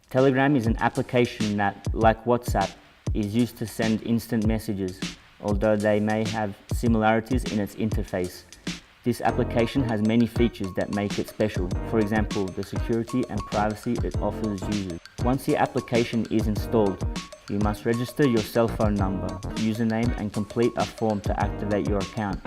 Telegram is an application that, like WhatsApp, is used to send instant messages, although they may have similarities in its interface. This application has many features that make it special, for example, the security and privacy it offers users. Once the application is installed, you must register your cell phone number, username, and complete a form to activate your account.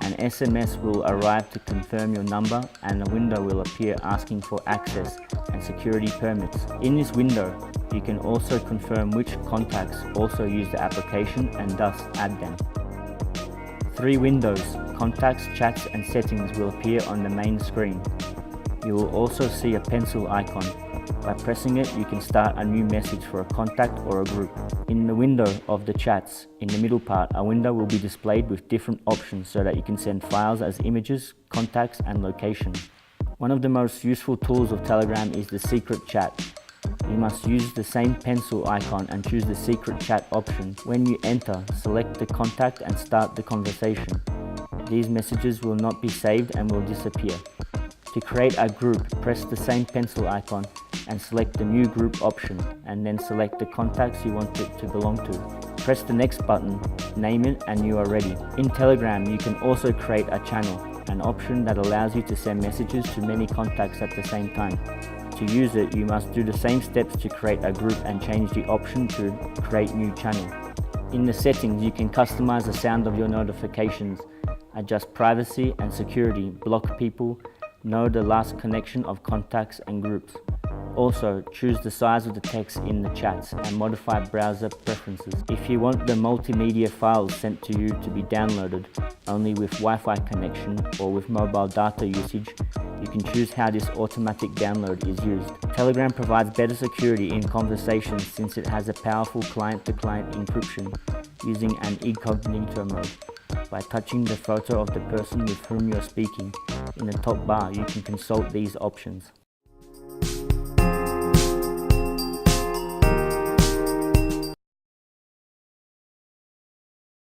An SMS will arrive to confirm your number, and a window will appear asking for access and security permits. In this window, you can also confirm which contacts also use the application and thus add them. 3 windows, contacts, chats, and settings will appear on the main screen. You will also see a pencil icon. By pressing it, you can start a new message for a contact or a group. In the window of the chats, in the middle part, a window will be displayed with different options so that you can send files as images, contacts, and location. One of the most useful tools of Telegram is the secret chat. You must use the same pencil icon and choose the secret chat option. When you enter, select the contact and start the conversation. These messages will not be saved and will disappear. To create a group, press the same pencil icon and select the new group option, and then select the contacts you want it to belong to. Press the next button, name it, and you are ready. In Telegram, you can also create a channel, an option that allows you to send messages to many contacts at the same time. To use it, you must do the same steps to create a group and change the option to create new channel. In the settings, you can customize the sound of your notifications, adjust privacy and security, block people, know the last connection of contacts and groups. Also, choose the size of the text in the chats and modify browser preferences. If you want the multimedia files sent to you to be downloaded only with Wi-Fi connection or with mobile data usage, you can choose how this automatic download is used. Telegram provides better security in conversations since it has a powerful client-to-client encryption using an incognito mode. By touching the photo of the person with whom you're speaking, in the top bar you can consult these options.